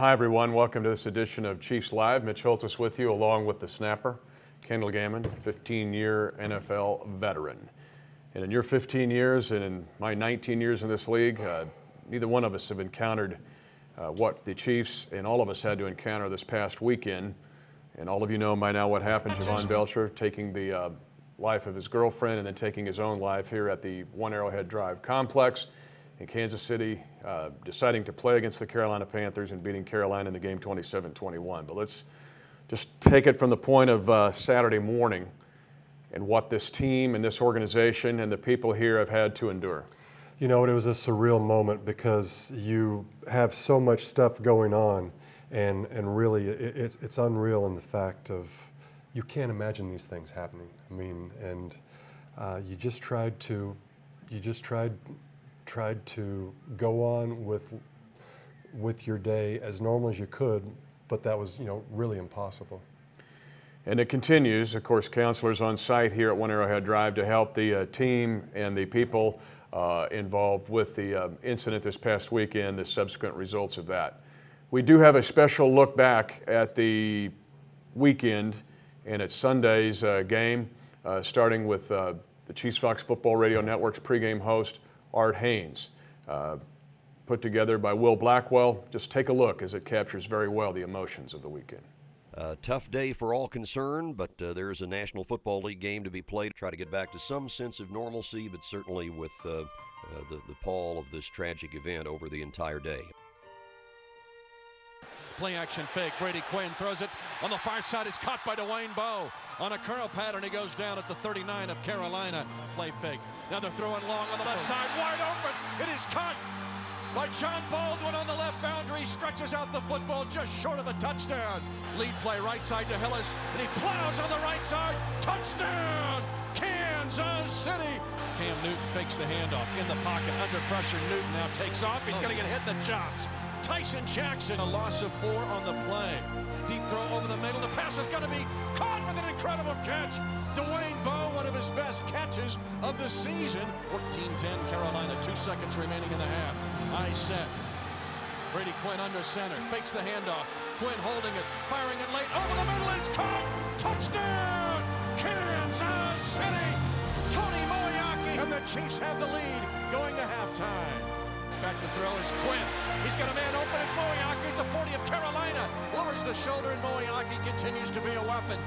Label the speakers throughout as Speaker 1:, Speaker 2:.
Speaker 1: Hi, everyone. Welcome to this edition of Chiefs Live. Mitch Holthus with you, along with the snapper, Kendall Gammon, 15-year NFL veteran. And in your 15 years and in my 19 years in this league, neither one of us have encountered what the Chiefs and all of us had to encounter this past weekend. And all of you know by now what happened. Javon Belcher taking the life of his girlfriend and then taking his own life here at the One Arrowhead Drive complex in Kansas City, deciding to play against the Carolina Panthers and beating Carolina in the game 27-21. But let's just take it from the point of Saturday morning and what this team and this organization and the people here have had to endure.
Speaker 2: You know, it was a surreal moment because you have so much stuff going on, and really it's unreal in the fact of you can't imagine these things happening. I mean, and you just tried to go on with your day as normal as you could, but that was, you know, really impossible.
Speaker 1: And it continues. Of course, counselors on site here at One Arrowhead Drive to help the team and the people involved with the incident this past weekend, the subsequent results of that. We do have a special look back at the weekend and at Sunday's game, starting with the Chiefs Fox Football Radio Network's pregame host, Art Haynes, put together by Will Blackwell. Just take a look as it captures very well the emotions of the weekend.
Speaker 3: A tough day for all concerned, but there's a National Football League game to be played. Try to get back to some sense of normalcy, but certainly with the pall of this tragic event over the entire day.
Speaker 4: Play action fake. Brady Quinn throws it on the far side. It's caught by Dwayne Bowe on a curl pattern. He goes down at the 39 of Carolina. Play fake. Now they're throwing long on the left side. Wide open. It is caught by John Baldwin on the left boundary. Stretches out the football just short of a touchdown. Lead play right side to Hillis, and he plows on the right side. Touchdown, Kansas City. Cam Newton fakes the handoff in the pocket under pressure. Newton now takes off. He's going to get hit in the chops. Tyson Jackson, a loss of 4 on the play. Deep throw over the middle. The pass is going to be caught with an incredible catch. Dwayne Bowe, one of his best catches of the season. 14-10 Carolina, 2 seconds remaining in the half. High set. Brady Quinn under center. Fakes the handoff. Quinn holding it. Firing it late. Over the middle. It's caught. Touchdown. Kansas City. Tony Moeaki. And the Chiefs have the lead going to halftime. Back to throw is Quinn. He's got a man open. It's Moeaki at the 40 of Carolina. Lowers the shoulder, and Moeaki continues to be a weapon.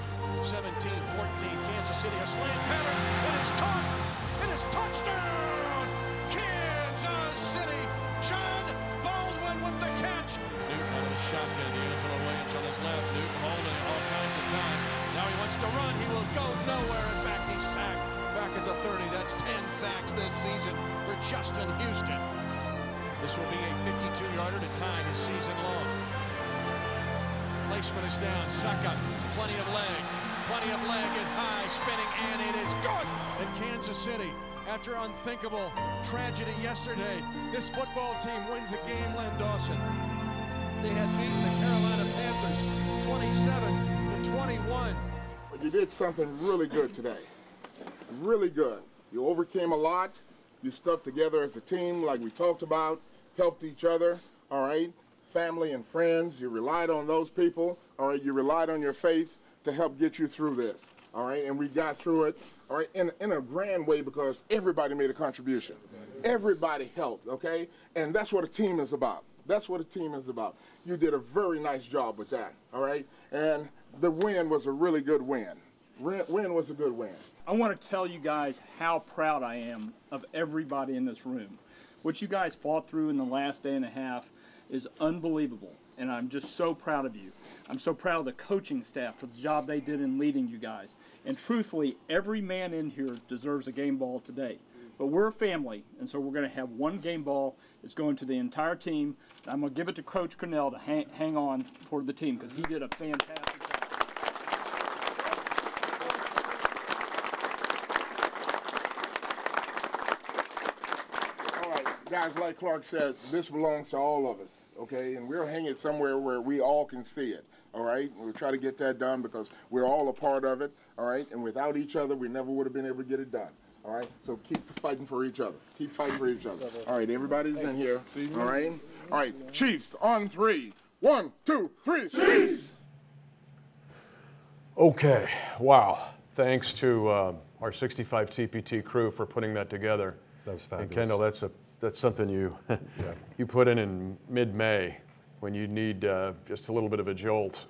Speaker 4: 17-14, Kansas City, a slant pattern. It is caught. It is touchdown. Kansas City. John Baldwin with the catch. Newton out of the shotgun. D'Angelo Williams on his left. Newton holding all kinds of time. Now he wants to run. He will go nowhere. In fact, he's sacked back at the 30. That's 10 sacks this season for Justin Houston. This will be a 52-yarder to tie his season long. Placement is down. Saka, plenty of leg. Plenty of leg is high, spinning, and it is good. And Kansas City, after unthinkable tragedy yesterday, this football team wins a game, Len Dawson. They had beaten the Carolina Panthers 27-21.
Speaker 5: You did something really good today. Really good. You overcame a lot. You stuck together as a team like we talked about, helped each other, all right? Family and friends, you relied on those people, all right? You relied on your faith to help get you through this, all right? And we got through it, all right, in a grand way because everybody made a contribution. Everybody helped, okay? And that's what a team is about. That's what a team is about. You did a very nice job with that, all right? And the win was a really good win. Win was a good win.
Speaker 6: I want to tell you guys how proud I am of everybody in this room. What you guys fought through in the last day and a half is unbelievable, and I'm just so proud of you. I'm so proud of the coaching staff for the job they did in leading you guys. And truthfully, every man in here deserves a game ball today. But we're a family, and so we're going to have one game ball. It's going to the entire team. I'm going to give it to Coach Cornell to hang on for the team because he did a fantastic job.
Speaker 5: Guys, like Clark said, this belongs to all of us, okay? And we'll hang it somewhere where we all can see it, all right? We'll try to get that done because we're all a part of it, all right? And without each other, we never would have been able to get it done, all right? So keep fighting for each other. Keep fighting for each other. All right, everybody's in here, all right? All right, Chiefs on 3. 1, 2, 3, Chiefs!
Speaker 1: Okay, wow. Thanks to our 65 TPT crew for putting that together.
Speaker 2: That was
Speaker 1: And
Speaker 2: fabulous.
Speaker 1: Kendall, that's something you you put in mid-May when you need just a little bit of a jolt.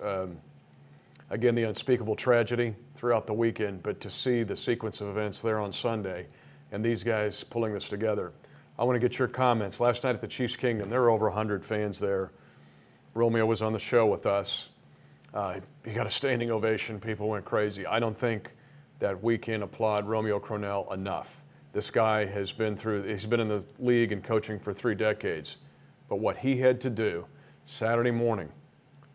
Speaker 1: Again, the unspeakable tragedy throughout the weekend, but to see the sequence of events there on Sunday and these guys pulling this together. I want to get your comments. Last night at the Chiefs Kingdom, there were over 100 fans there. Romeo was on the show with us. He got a standing ovation. People went crazy. I don't think that we can applaud Romeo Crennel enough. This guy he's been in the league and coaching for 3 decades. But what he had to do Saturday morning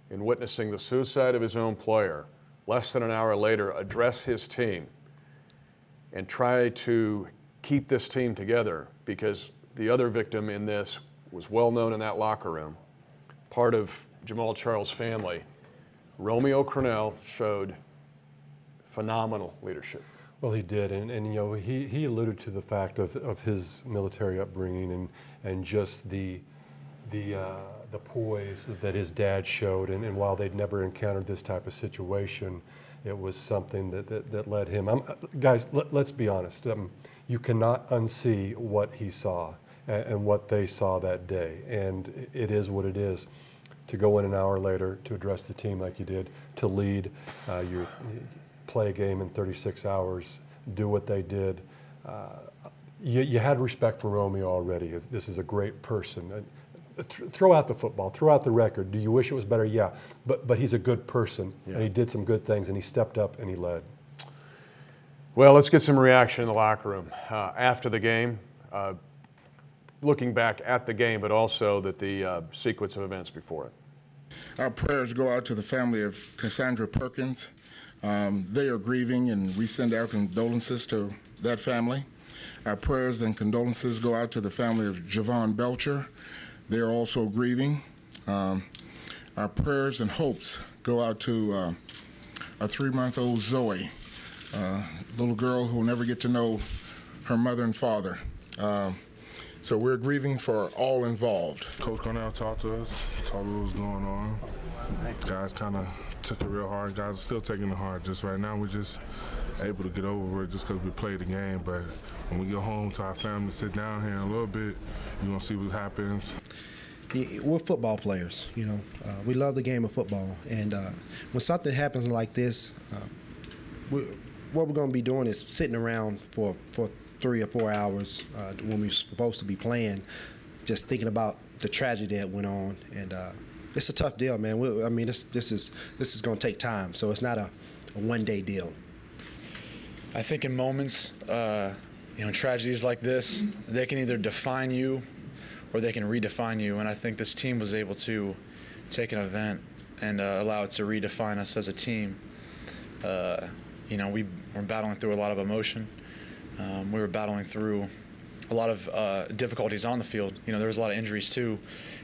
Speaker 1: in witnessing the suicide of his own player, less than an hour later, address his team and try to keep this team together, because the other victim in this was well known in that locker room, part of Jamaal Charles' family. Romeo Crennel showed phenomenal leadership.
Speaker 2: Well, he did, and you know, he alluded to the fact of his military upbringing and just the poise that his dad showed, and while they'd never encountered this type of situation, it was something that led him. Guys, let's be honest. You cannot unsee what he saw and what they saw that day, and it is what it is. To go in an hour later, to address the team like you did, to lead, you play a game in 36 hours, do what they did. You had respect for Romeo already. This is a great person. Throw out the football, throw out the record. Do you wish it was better? Yeah, but he's a good person, and he did some good things, and he stepped up and he led.
Speaker 1: Well, let's get some reaction in the locker room after the game. Looking back at the game, but also the sequence of events before it.
Speaker 5: Our prayers go out to the family of Cassandra Perkins. They are grieving, and we send our condolences to that family. Our prayers and condolences go out to the family of Javon Belcher. They're also grieving. Our prayers and hopes go out to a 3-month-old Zoe, little girl who will never get to know her mother and father. So we're grieving for all involved.
Speaker 7: Coach Crennel talked to us, told us what was going on. Guys kind of took it real hard. Guys are still taking it hard. Just right now, we're just able to get over it just because we played the game. But when we get home to our family, sit down here in a little bit, you're going to see what happens.
Speaker 8: We're football players, you know. We love the game of football. And when something happens like this, what we're going to be doing is sitting around for 3 or 4 hours when we're supposed to be playing, just thinking about the tragedy that went on. And it's a tough deal, man. I mean, this is going to take time, so it's not a one-day deal.
Speaker 9: I think in moments, you know, tragedies like this, they can either define you or they can redefine you. And I think this team was able to take an event and allow it to redefine us as a team. You know, we were battling through a lot of emotion. We were battling through a lot of difficulties on the field. You know, there was a lot of injuries too,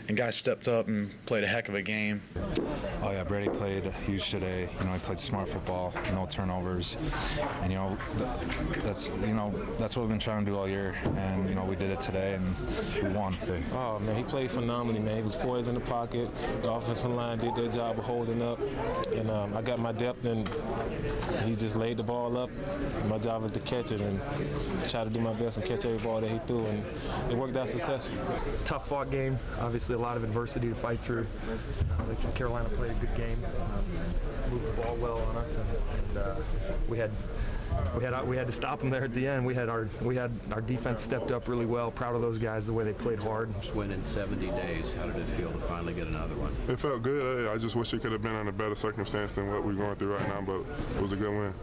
Speaker 9: and guys stepped up and played a heck of a game.
Speaker 10: Oh yeah, Brady played huge today. You know, he played smart football, no turnovers, and you know, that's what we've been trying to do all year, and you know, we did it today and we won.
Speaker 11: Oh man, he played phenomenally, man. He was poised in the pocket. The offensive line did their job of holding up, and I got my depth, and he just laid the ball up. My job was to catch it and try to do my best and catch every ball that he threw, and it worked out successfully.
Speaker 12: Tough fought game, obviously a lot of adversity to fight through. Carolina played a good game, moved the ball well on us, and we had to stop them there at the end. We had our defense stepped up really well. Proud of those guys, the way they played hard.
Speaker 13: Just win in 70 days. How did it feel to finally get another one?
Speaker 7: It felt good. I just wish it could have been under better circumstance than what we're going through right now, but it was a good win.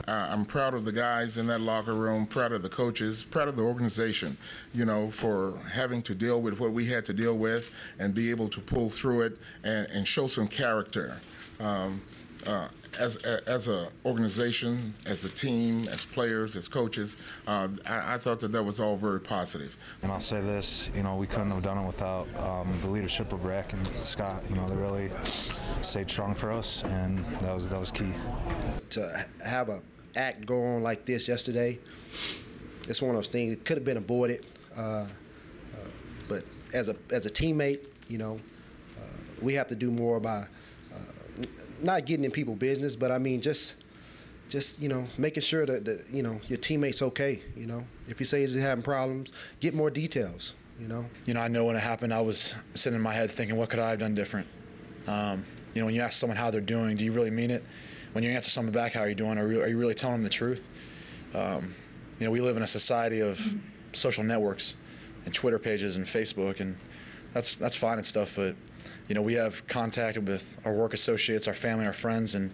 Speaker 5: I'm proud of the guys in that locker room, proud of the coaches, proud of the organization, you know, for having to deal with what we had to deal with and be able to pull through it and show some character. As an organization, as a team, as players, as coaches, I thought that was all very positive.
Speaker 10: And I'll say this, you know, we couldn't have done it without the leadership of Rick and Scott. You know, they really stayed strong for us, and that was key.
Speaker 8: To have an act go on like this yesterday, it's one of those things. It could have been avoided, but as a teammate, you know, we have to do more by not getting in people's business, but I mean just making sure that your teammate's okay. If he says he's having problems, get more details.
Speaker 9: I know when it happened, I was sitting in my head thinking, what could I have done different? When you ask someone how they're doing, do you really mean it? When you answer someone back, how are you doing? Are you really telling them the truth? We live in a society of social networks and Twitter pages and Facebook, and that's fine and stuff, but we have contact with our work associates, our family, our friends, and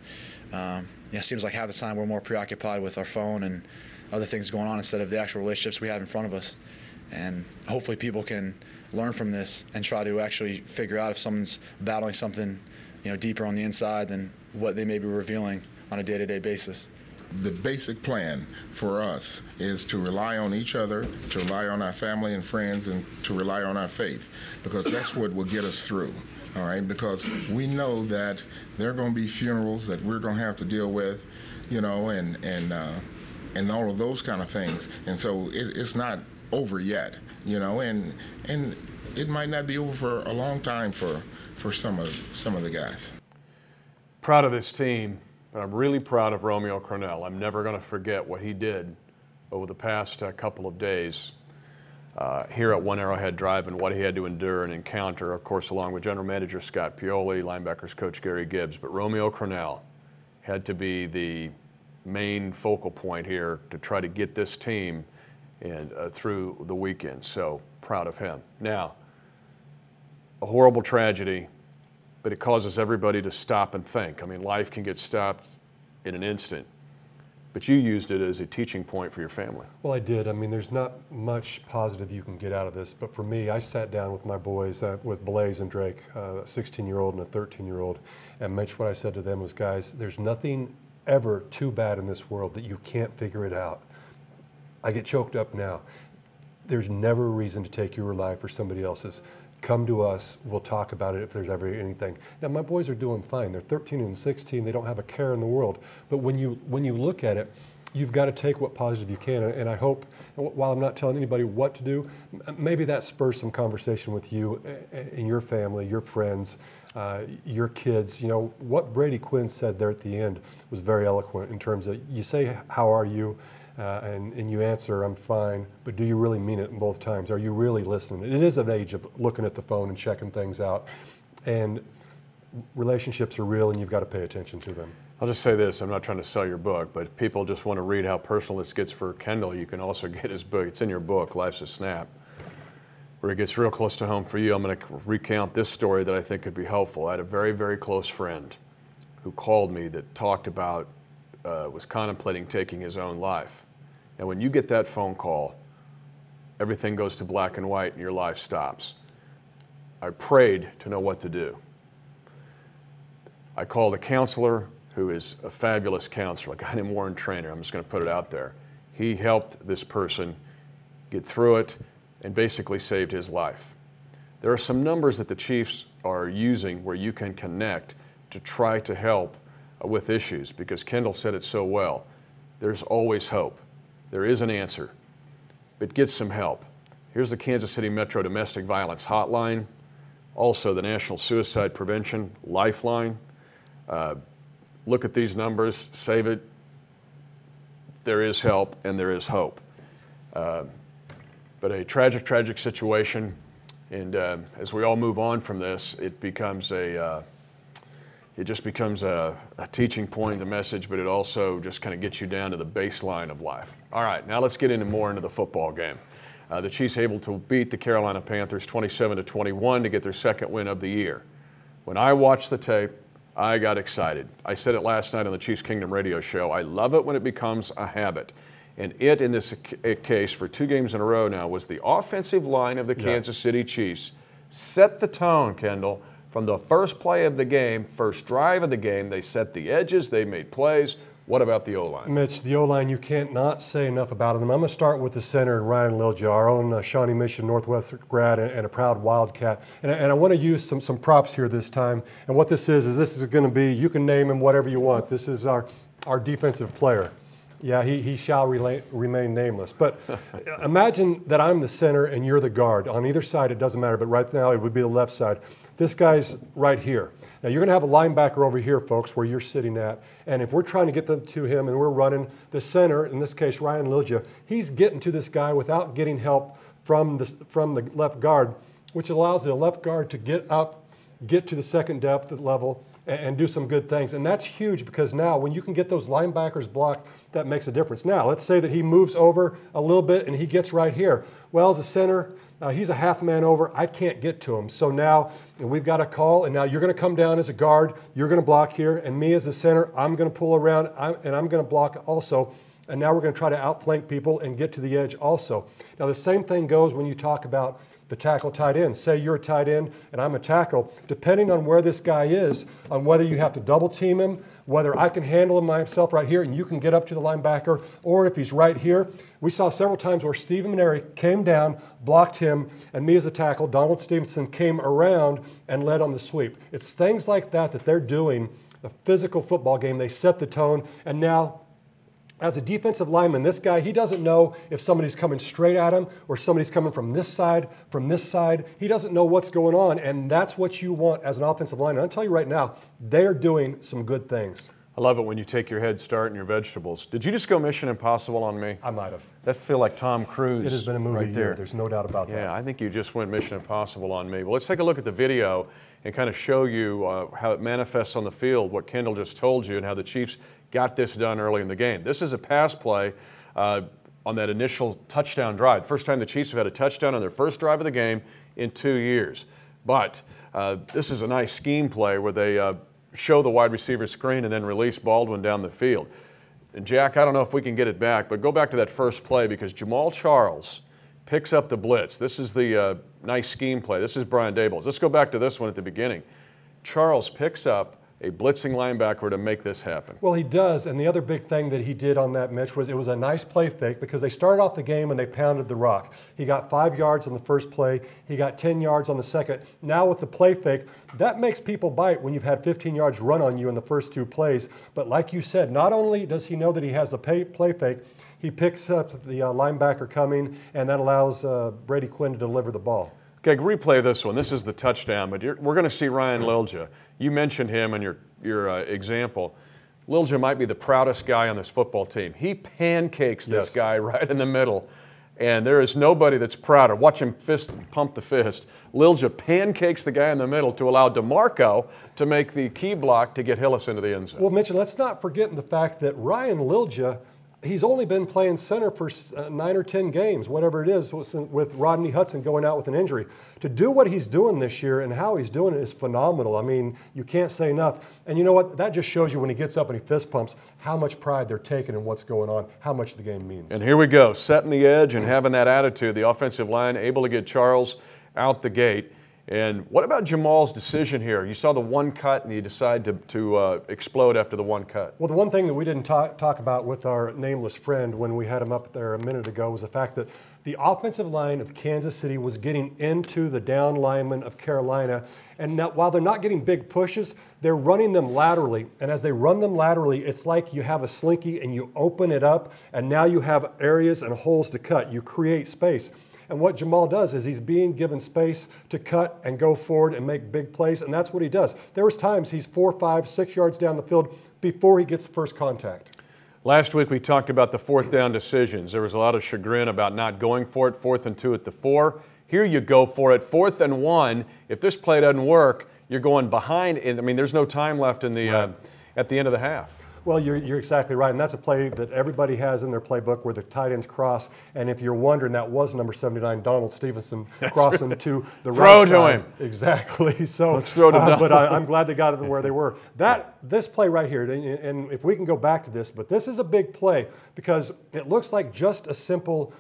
Speaker 9: it seems like half the time we're more preoccupied with our phone and other things going on instead of the actual relationships we have in front of us. And hopefully people can learn from this and try to actually figure out if someone's battling something deeper on the inside than what they may be revealing on a day-to-day basis.
Speaker 5: The basic plan for us is to rely on each other, to rely on our family and friends, and to rely on our faith, because that's what will get us through. All right, because we know that there are going to be funerals that we're going to have to deal with, and all of those kind of things. And so it's not over yet, and it might not be over for a long time for some of the guys.
Speaker 1: Proud of this team, but I'm really proud of Romeo Crennel. I'm never going to forget what he did over the past couple of days here at One Arrowhead Drive and what he had to endure and encounter, of course, along with General Manager Scott Pioli, linebackers coach Gary Gibbs. But Romeo Crennel had to be the main focal point here to try to get this team and through the weekend. So proud of him. Now, a horrible tragedy, but it causes everybody to stop and think. I mean, life can get stopped in an instant, but you used it as a teaching point for your family.
Speaker 2: Well, I did. I mean, there's not much positive you can get out of this, but for me, I sat down with my boys, with Blaze and Drake, a 16-year-old and a 13-year-old, and Mitch, what I said to them was, guys, there's nothing ever too bad in this world that you can't figure it out. I get choked up now. There's never a reason to take your life or somebody else's. Come to us, we'll talk about it if there's ever anything. Now, my boys are doing fine. They're 13 and 16, they don't have a care in the world. But when you look at it, you've got to take what positive you can. And I hope, while I'm not telling anybody what to do, maybe that spurs some conversation with you and your family, your friends, your kids. What Brady Quinn said there at the end was very eloquent in terms of, you say, how are you? And you answer, I'm fine, but do you really mean it both times? Are you really listening? It is an age of looking at the phone and checking things out. And relationships are real, and you've got to pay attention to them.
Speaker 1: I'll just say this, I'm not trying to sell your book, but if people just want to read how personal this gets for Kendall, you can also get his book. It's in your book, Life's a Snap, where it gets real close to home for you. I'm going to recount this story that I think could be helpful. I had a very, very close friend who called me that talked about, was contemplating taking his own life. And when you get that phone call, everything goes to black and white and your life stops. I prayed to know what to do. I called a counselor who is a fabulous counselor, a guy named Warren Trainer. I'm just going to put it out there. He helped this person get through it and basically saved his life. There are some numbers that the Chiefs are using where you can connect to try to help with issues, because Kendall said it so well. There's always hope. There is an answer, but get some help. Here's the Kansas City Metro Domestic Violence Hotline, also the National Suicide Prevention Lifeline. Look at these numbers, save it. There is help and there is hope. But a tragic, tragic situation, and as we all move on from this, it just becomes a teaching point, a message, but it also just kind of gets you down to the baseline of life. All right, now let's get more into the football game. The Chiefs able to beat the Carolina Panthers 27-21 to get their second win of the year. When I watched the tape, I got excited. I said it last night on the Chiefs Kingdom radio show. I love it when it becomes a habit. And it, in this case, for 2 games in a row now, was the offensive line of the Kansas City Chiefs. Set the tone, Kendall. From the first play of the game, first drive of the game, they set the edges, they made plays. What about the O-line?
Speaker 2: Mitch, the O-line, you can't not say enough about them. I'm going to start with the center, Ryan Lilja, our own Shawnee Mission Northwest grad and a proud Wildcat. And I want to use some props here this time. And what this is going to be, you can name him whatever you want. This is our defensive player Yeah, he shall remain nameless. But imagine that I'm the center and you're the guard. On either side, it doesn't matter, but right now it would be the left side. This guy's right here. Now you're going to have a linebacker over here, folks, where you're sitting at. And if we're trying to get them to him and we're running, the center, in this case Ryan Lilja, he's getting to this guy without getting help from the left guard, which allows the left guard to get up, get to the second depth level, and do some good things. And that's huge because now when you can get those linebackers blocked, that makes a difference. Now, let's say that he moves over a little bit and he gets right here. Well, as a center, he's a half man over. I can't get to him. So now we've got a call, and now you're going to come down as a guard. You're going to block here. And me as a center, I'm going to pull around, and I'm going to block also. And now we're going to try to outflank people and get to the edge also. Now, the same thing goes when you talk about the tackle tight end. Say you're a tight end and I'm a tackle. Depending on where this guy is, on whether you have to double team him, whether I can handle him myself right here and you can get up to the linebacker, or if he's right here. We saw several times where Stephen Maneri came down, blocked him, and me as a tackle, Donald Stevenson, came around and led on the sweep. It's things like that that they're doing, a physical football game. They set the tone, and now as a defensive lineman, this guy, he doesn't know if somebody's coming straight at him or somebody's coming from this side, from this side. He doesn't know what's going on, and that's what you want as an offensive lineman. I'll tell you right now, they're doing some good things.
Speaker 1: I love it when you take your head start and your vegetables. Did you just go Mission Impossible on me?
Speaker 2: I might have.
Speaker 1: That feel like Tom Cruise.
Speaker 2: It has been a movie
Speaker 1: right there.
Speaker 2: There's no doubt about that.
Speaker 1: Yeah, I think you just went Mission Impossible on me. Well, let's take a look at the video and kind of show you how it manifests on the field, what Kendall just told you, and how the Chiefs got this done early in the game. This is a pass play on that initial touchdown drive. First time the Chiefs have had a touchdown on their first drive of the game in 2 years. But this is a nice scheme play where they show the wide receiver screen and then release Baldwin down the field. And Jack, I don't know if we can get it back, but go back to that first play because Jamal Charles picks up the blitz. This is the nice scheme play. This is Brian Daboll. Let's go back to this one at the beginning. Charles picks up a blitzing linebacker to make this happen.
Speaker 2: Well, he does, and the other big thing that he did on that, Mitch, was it was a nice play fake because they started off the game and they pounded the rock. He got 5 yards on the first play. He got 10 yards on the second. Now with the play fake, that makes people bite when you've had 15 yards run on you in the first 2 plays. But like you said, not only does he know that he has the play fake, he picks up the linebacker coming, and that allows Brady Quinn to deliver the ball.
Speaker 1: Okay, replay this one. This is the touchdown, but we're going to see Ryan Lilja. You mentioned him in your example. Lilja might be the proudest guy on this football team. He pancakes this guy right in the middle, and there is nobody that's prouder. Watch him pump the fist. Lilja pancakes the guy in the middle to allow DeMarco to make the key block to get Hillis into the end zone.
Speaker 2: Well, Mitch, let's not forget the fact that Ryan Lilja, he's only been playing center for 9 or 10 games, whatever it is, with Rodney Hudson going out with an injury. To do what he's doing this year and how he's doing it is phenomenal. I mean, you can't say enough. And you know what? That just shows you when he gets up and he fist pumps how much pride they're taking in what's going on, how much the game means.
Speaker 1: And here we go, setting the edge and having that attitude. The offensive line able to get Charles out the gate. And what about Jamal's decision here? You saw the one cut and you decide to explode after the one cut.
Speaker 2: Well, the one thing that we didn't talk about with our nameless friend when we had him up there a minute ago was the fact that the offensive line of Kansas City was getting into the down linemen of Carolina. And now, while they're not getting big pushes, they're running them laterally. And as they run them laterally, it's like you have a slinky and you open it up, and now you have areas and holes to cut. You create space. And what Jamal does is he's being given space to cut and go forward and make big plays, and that's what he does. There was times he's 4, 5, 6 yards down the field before he gets first contact.
Speaker 1: Last week we talked about the 4th down decisions. There was a lot of chagrin about not going for it, 4th and 2 at the 4. Here you go for it, 4th and 1. If this play doesn't work, you're going behind. I mean, there's no time left in the at the end of the half.
Speaker 2: Well, you're exactly right, and that's a play that everybody has in their playbook where the tight ends cross. And if you're wondering, that was number 79, Donald Stevenson, crossing to the right side.
Speaker 1: Throw to him.
Speaker 2: Exactly. So
Speaker 1: let's throw to Donald.
Speaker 2: But I'm glad they got it where they were. This play right here, and if we can go back to this, but this is a big play because it looks like just a simple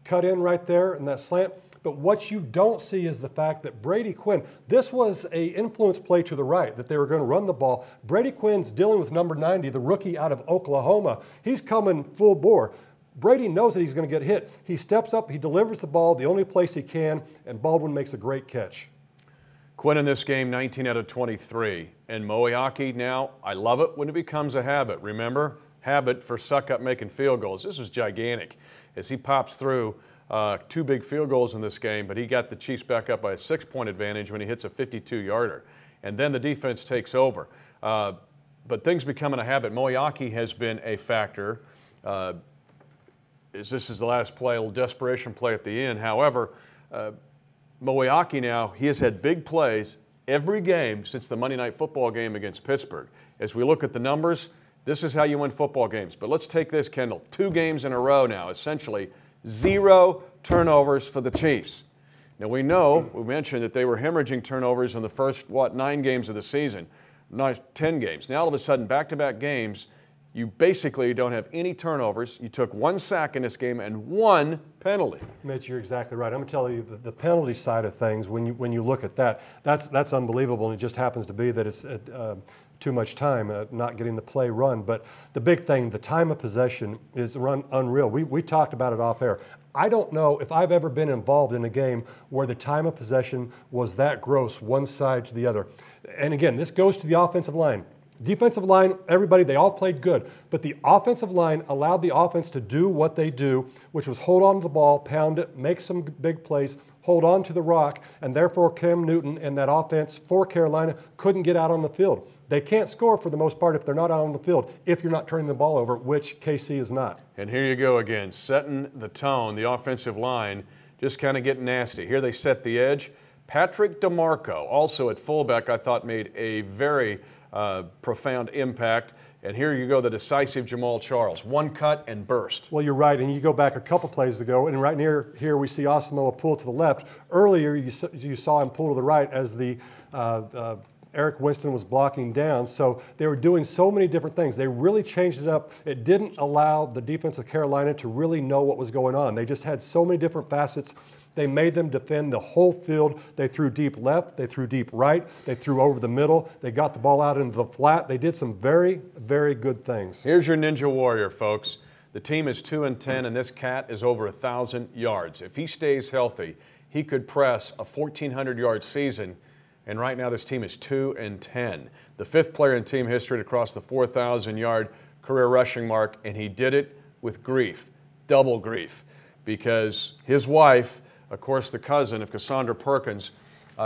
Speaker 2: cut in right there and that slant. But what you don't see is the fact that Brady Quinn, this was an influence play to the right, that they were going to run the ball. Brady Quinn's dealing with number 90, the rookie out of Oklahoma. He's coming full bore. Brady knows that he's going to get hit. He steps up, he delivers the ball the only place he can, and Baldwin makes a great catch.
Speaker 1: Quinn in this game, 19 out of 23. And Moeaki now, I love it when it becomes a habit. Remember, habit for Succop making field goals. This was gigantic as he pops through 2 big field goals in this game, but he got the Chiefs back up by a 6-point advantage when he hits a 52-yarder. And then the defense takes over. But things becoming a habit. Moeaki has been a factor. This is the last play, a little desperation play at the end. However, Moeaki now, he has had big plays every game since the Monday Night Football game against Pittsburgh. As we look at the numbers, this is how you win football games. But let's take this, Kendall. 2 games in a row now, essentially 0 turnovers for the Chiefs. Now we mentioned that they were hemorrhaging turnovers in the first, 9 games of the season, 10 games. Now all of a sudden, back-to-back games, you basically don't have any turnovers. You took 1 sack in this game and 1 penalty.
Speaker 2: Mitch, you're exactly right. I'm going to tell you the penalty side of things, when you look at that, that's unbelievable, and it just happens to be that it's too much time, not getting the play run. But the big thing, the time of possession is unreal. We talked about it off air. I don't know if I've ever been involved in a game where the time of possession was that gross, one side to the other. And again, this goes to the offensive line. Defensive line, everybody, they all played good. But the offensive line allowed the offense to do what they do, which was hold on to the ball, pound it, make some big plays, hold on to the rock, and therefore Cam Newton and that offense for Carolina couldn't get out on the field. They can't score for the most part if they're not out on the field, if you're not turning the ball over, which KC is not.
Speaker 1: And here you go again, setting the tone, the offensive line just kind of getting nasty. Here they set the edge. Patrick DeMarco, also at fullback, I thought made a very profound impact. And here you go, the decisive Jamaal Charles. 1 cut and burst.
Speaker 2: Well, you're right, and you go back a couple plays ago, and right near here we see Asamoah pull to the left. Earlier you saw him pull to the right as the Eric Winston was blocking down. So they were doing so many different things. They really changed it up. It didn't allow the defense of Carolina to really know what was going on. They just had so many different facets. They made them defend the whole field. They threw deep left. They threw deep right. They threw over the middle. They got the ball out into the flat. They did some very, very good things.
Speaker 1: Here's your Ninja Warrior, folks. The team is 2-10, and this cat is over 1,000 yards. If he stays healthy, he could press a 1,400-yard season. And right now this team is 2-10. The 5th player in team history to cross the 4,000-yard career rushing mark, and he did it with grief, double grief, because his wife, of course the cousin of Cassandra Perkins,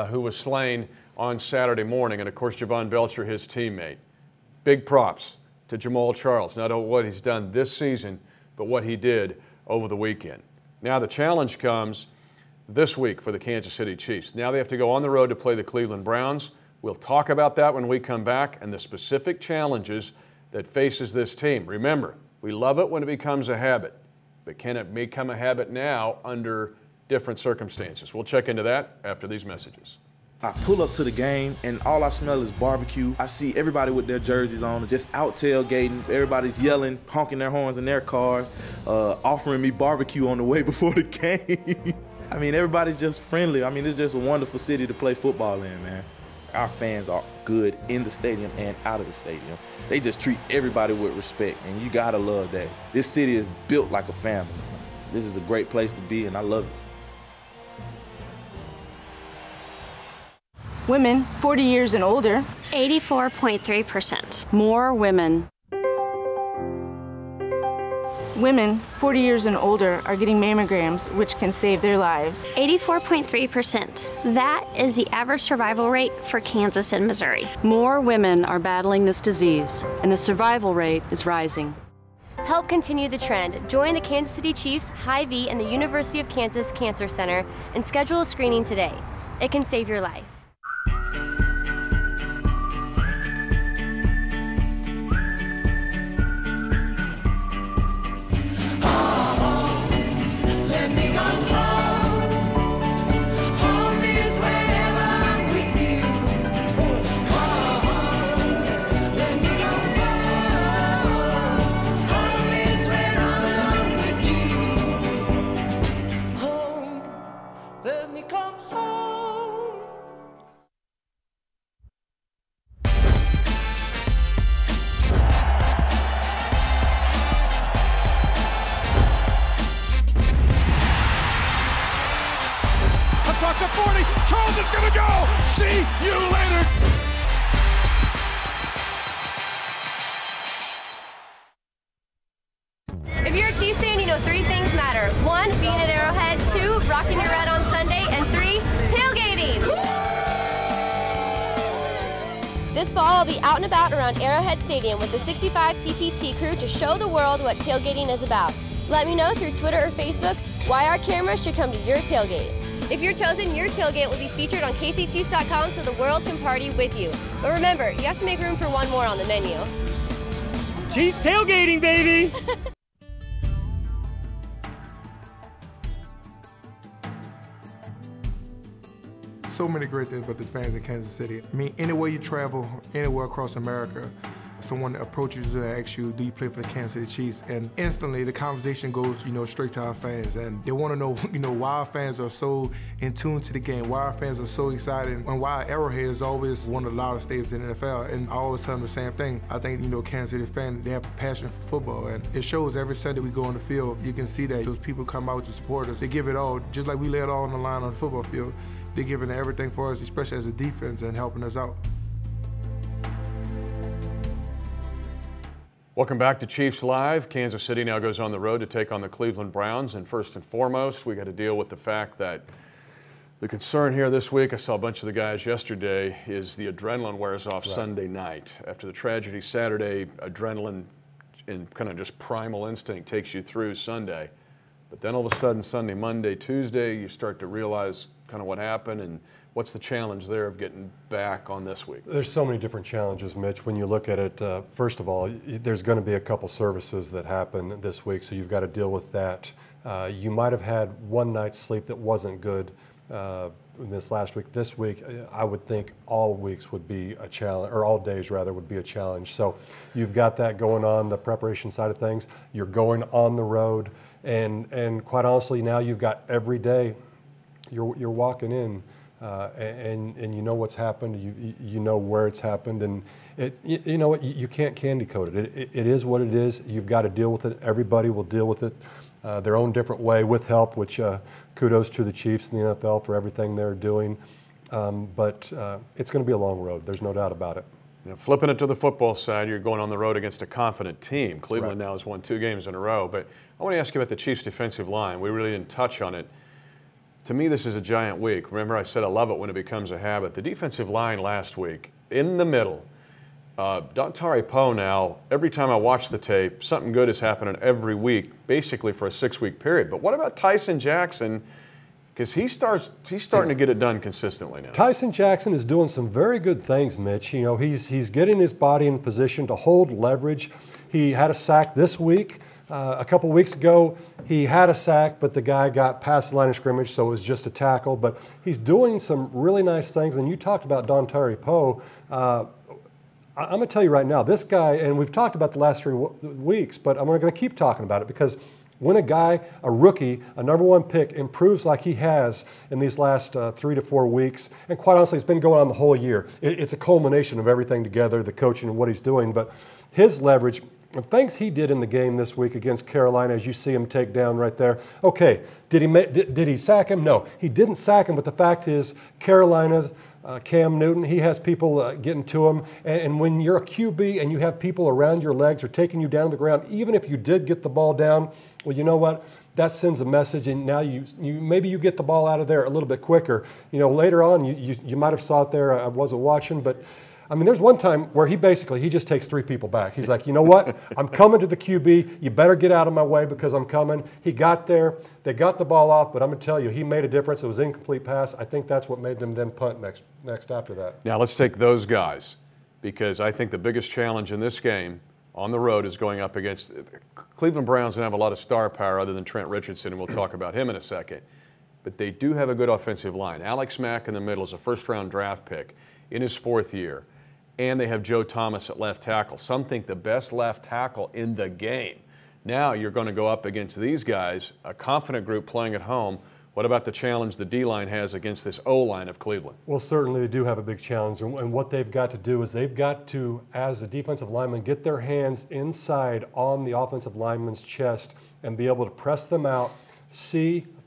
Speaker 1: who was slain on Saturday morning, and of course Javon Belcher, his teammate. Big props to Jamaal Charles, not only what he's done this season, but what he did over the weekend. Now the challenge comes this week for the Kansas City Chiefs. Now they have to go on the road to play the Cleveland Browns. We'll talk about that when we come back and the specific challenges that faces this team. Remember, we love it when it becomes a habit, but can it become a habit now under different circumstances? We'll check into that after these messages.
Speaker 14: I pull up to the game and all I smell is barbecue. I see everybody with their jerseys on, just out tailgating. Everybody's yelling, honking their horns in their cars, offering me barbecue on the way before the game. I mean, everybody's just friendly. I mean, it's just a wonderful city to play football in, man. Our fans are good in the stadium and out of the stadium. They just treat everybody with respect, and you gotta love that. This city is built like a family. This is a great place to be, and I love it.
Speaker 15: Women 40 years and older.
Speaker 16: 84.3%.
Speaker 15: More women. Women 40 years and older are getting mammograms, which can save their lives.
Speaker 16: 84.3%. That is the average survival rate for Kansas and Missouri.
Speaker 17: More women are battling this disease, and the survival rate is rising.
Speaker 18: Help continue the trend. Join the Kansas City Chiefs, Hy-Vee, and the University of Kansas Cancer Center and schedule a screening today. It can save your life.
Speaker 4: Across the 40, Charles is gonna go! See you later!
Speaker 18: your red on Sunday, and 3, tailgating. This fall, I'll be out and about around Arrowhead Stadium with the 65 TPT crew to show the world what tailgating is about. Let me know through Twitter or Facebook why our cameras should come to your tailgate. If you're chosen, your tailgate will be featured on KCChiefs.com so the world can party with you. But remember, you have to make room for one more on the menu.
Speaker 19: Chiefs tailgating, baby!
Speaker 20: So many great things about the fans in Kansas City. I mean, anywhere you travel, anywhere across America, someone approaches you and asks you, do you play for the Kansas City Chiefs? And instantly the conversation goes, straight to our fans. And they want to know, why our fans are so in tune to the game, why our fans are so excited, and why Arrowhead is always one of the loudest stadiums in the NFL. And I always tell them the same thing. I think, Kansas City fans, they have a passion for football. And it shows every Sunday we go on the field. You can see that those people come out to support us. They give it all, just like we lay it all on the line on the football field. They're giving everything for us, especially as a defense, and helping us out.
Speaker 1: Welcome back to Chiefs Live. Kansas City now goes on the road to take on the Cleveland Browns. And first and foremost, we got to deal with the fact that the concern here this week, I saw a bunch of the guys yesterday, is the adrenaline wears off Sunday night. After the tragedy Saturday, adrenaline and kind of just primal instinct takes you through Sunday. But then all of a sudden, Sunday, Monday, Tuesday, you start to realize kind of what happened and what's the challenge there of getting back on this week?
Speaker 2: There's so many different challenges, Mitch. When you look at it, first of all, there's going to be a couple services that happen this week, so you've got to deal with that. You might have had one night's sleep that wasn't good this last week. This week, I would think all weeks would be a challenge, or all days rather would be a challenge. So you've got that going on, the preparation side of things. You're going on the road, and quite honestly, now you've got every day. You're walking in. And you know what's happened, you know where it's happened, and you know what, you can't candy coat it. It is what it is. You've got to deal with it. Everybody will deal with it their own different way with help, which kudos to the Chiefs and the NFL for everything they're doing. But it's going to be a long road. There's no doubt about it.
Speaker 1: Now, flipping it to the football side, you're going on the road against a confident team. Cleveland now has won 2 games in a row. But I want to ask you about the Chiefs' defensive line. We really didn't touch on it. To me, this is a giant week. Remember, I said I love it when it becomes a habit. The defensive line last week, in the middle, Dontari Poe now, every time I watch the tape, something good is happening every week, basically for a 6-week period. But what about Tyson Jackson? Because he's starting to get it done consistently now.
Speaker 2: Tyson Jackson is doing some very good things, Mitch. He's getting his body in position to hold leverage. He had a sack this week. A couple weeks ago, he had a sack, but the guy got past the line of scrimmage, so it was just a tackle. But he's doing some really nice things. And you talked about Dontari Poe. I'm going to tell you right now, this guy, and we've talked about the last 3 weeks, but I'm going to keep talking about it because when a guy, a rookie, a #1 pick, improves like he has in these last 3 to 4 weeks, and quite honestly, it's been going on the whole year. It's a culmination of everything together, the coaching and what he's doing. But his leverage, the things he did in the game this week against Carolina, as you see him take down right there. Okay, did he sack him? No, he didn't sack him, but the fact is Carolina's Cam Newton, he has people getting to him. And when you're a QB and you have people around your legs or taking you down to the ground, even if you did get the ball down, well, you know what? That sends a message, and now you maybe you get the ball out of there a little bit quicker. Later on, you might have saw it there. I wasn't watching, but I mean, there's one time where he just takes 3 people back. He's like, you know what? I'm coming to the QB. You better get out of my way because I'm coming. He got there. They got the ball off, but I'm going to tell you, he made a difference. It was an incomplete pass. I think that's what made them then punt next after that.
Speaker 1: Now let's take those guys, because I think the biggest challenge in this game on the road is going up against Cleveland Browns. Don't have a lot of star power other than Trent Richardson, and we'll talk about him in a second. But they do have a good offensive line. Alex Mack in the middle is a first-round draft pick in his 4th year. And they have Joe Thomas at left tackle. Some think the best left tackle in the game. Now you're going to go up against these guys, a confident group playing at home. What about the challenge the D-line has against this O-line of Cleveland?
Speaker 2: Well, certainly they do have a big challenge. And what they've got to do is they've got to, as a defensive lineman, get their hands inside on the offensive lineman's chest and be able to press them out,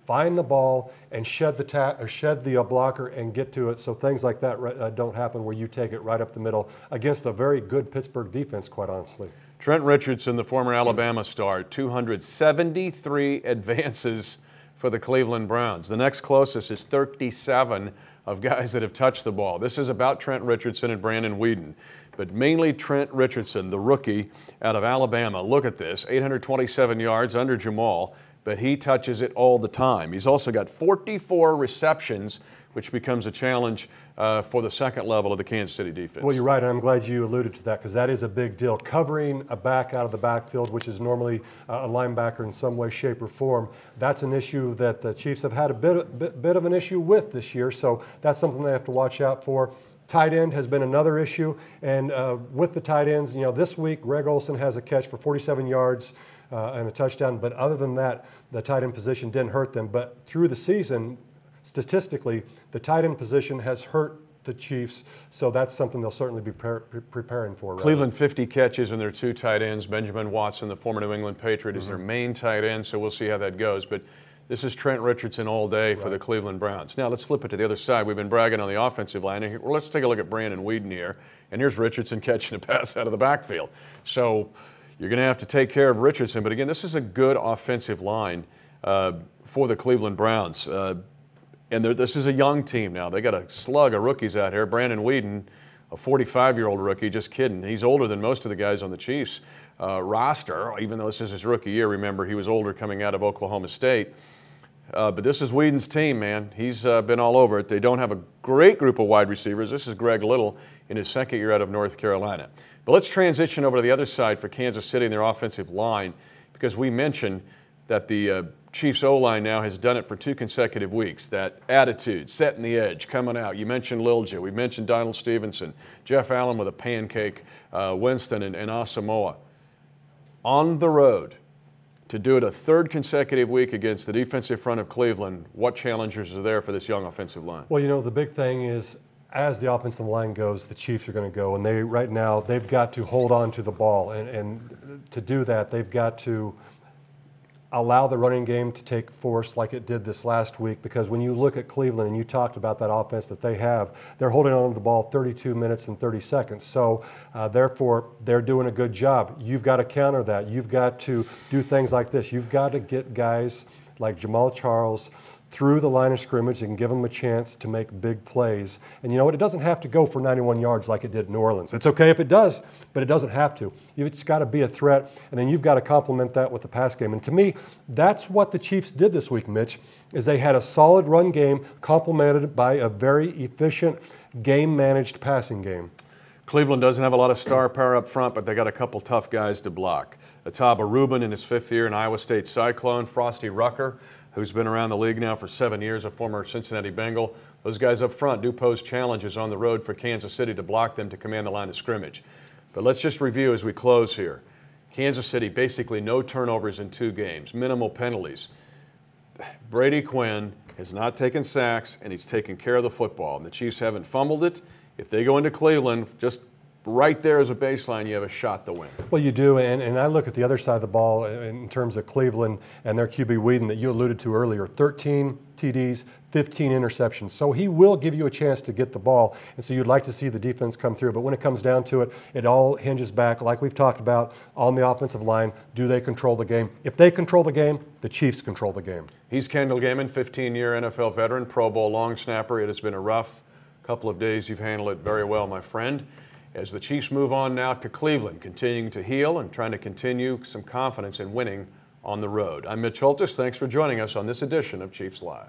Speaker 2: find the ball, and shed the blocker and get to it. So things like that don't happen where you take it right up the middle against a very good Pittsburgh defense, quite honestly.
Speaker 1: Trent Richardson, the former Alabama star, 273 advances for the Cleveland Browns. The next closest is 37 of guys that have touched the ball. This is about Trent Richardson and Brandon Weeden, but mainly Trent Richardson, the rookie out of Alabama. Look at this, 827 yards under Jamal, but he touches it all the time. He's also got 44 receptions, which becomes a challenge for the second level of the Kansas City defense.
Speaker 2: Well, you're right, and I'm glad you alluded to that because that is a big deal. Covering a back out of the backfield, which is normally a linebacker in some way, shape, or form, that's an issue that the Chiefs have had a bit of an issue with this year, so that's something they have to watch out for. Tight end has been another issue, and with the tight ends, this week Greg Olsen has a catch for 47 yards and a touchdown, but other than that, the tight end position didn't hurt them. But through the season, statistically, the tight end position has hurt the Chiefs, so that's something they'll certainly be preparing for.
Speaker 1: Cleveland 50 catches and their 2 tight ends. Benjamin Watson, the former New England Patriot, is their main tight end, so we'll see how that goes. But this is Trent Richardson all day for the Cleveland Browns. Now let's flip it to the other side. We've been bragging on the offensive line. Well, let's take a look at Brandon Weeden here. And here's Richardson catching a pass out of the backfield. So you're going to have to take care of Richardson. But again, this is a good offensive line for the Cleveland Browns. And this is a young team now. They got a slug of rookies out here. Brandon Weeden, a 45-year-old rookie, just kidding. He's older than most of the guys on the Chiefs roster, even though this is his rookie year. Remember, he was older coming out of Oklahoma State. But this is Weeden's team, man. He's been all over it. They don't have a great group of wide receivers. This is Greg Little in his second year out of North Carolina. But let's transition over to the other side for Kansas City and their offensive line, because we mentioned that the Chiefs O-line now has done it for 2 consecutive weeks. That attitude, setting the edge, coming out. You mentioned Lilja. We mentioned Donald Stevenson. Jeff Allen with a pancake, Winston and Asamoah. On the road, to do it a 3rd consecutive week against the defensive front of Cleveland, what challenges are there for this young offensive line?
Speaker 2: Well, the big thing is, as the offensive line goes, the Chiefs are going to go. And right now, they've got to hold on to the ball. And to do that, they've got to allow the running game to take force like it did this last week, because when you look at Cleveland and you talked about that offense that they have, they're holding on to the ball 32 minutes and 30 seconds. So therefore, they're doing a good job. You've got to counter that. You've got to do things like this. You've got to get guys like Jamal Charles through the line of scrimmage and give them a chance to make big plays. And you know what? It doesn't have to go for 91 yards like it did in New Orleans. It's okay if it does, but it doesn't have to. You've just got to be a threat, and then you've got to complement that with the pass game. And to me, that's what the Chiefs did this week, Mitch, is they had a solid run game complemented by a very efficient game-managed passing game.
Speaker 1: Cleveland doesn't have a lot of star power up front, but they got a couple tough guys to block. Ataba Rubin in his 5th year, an Iowa State Cyclone. Frosty Rucker, who's been around the league now for 7 years, a former Cincinnati Bengal. Those guys up front do pose challenges on the road for Kansas City to block them to command the line of scrimmage. But let's just review as we close here. Kansas City, basically no turnovers in 2 games, minimal penalties. Brady Quinn has not taken sacks, and he's taken care of the football. And the Chiefs haven't fumbled it. If they go into Cleveland, just right there as a baseline, you have a shot to win.
Speaker 2: Well, you do, and I look at the other side of the ball in terms of Cleveland and their QB Weeden that you alluded to earlier, 13 TDs, 15 interceptions. So he will give you a chance to get the ball, and so you'd like to see the defense come through. But when it comes down to it, it all hinges back, like we've talked about, on the offensive line. Do they control the game? If they control the game, the Chiefs control the game.
Speaker 1: He's Kendall Gammon, 15-year NFL veteran, Pro Bowl long snapper. It has been a rough couple of days. You've handled it very well, my friend. As the Chiefs move on now to Cleveland, continuing to heal and trying to continue some confidence in winning on the road. I'm Mitch Holthus. Thanks for joining us on this edition of Chiefs Live.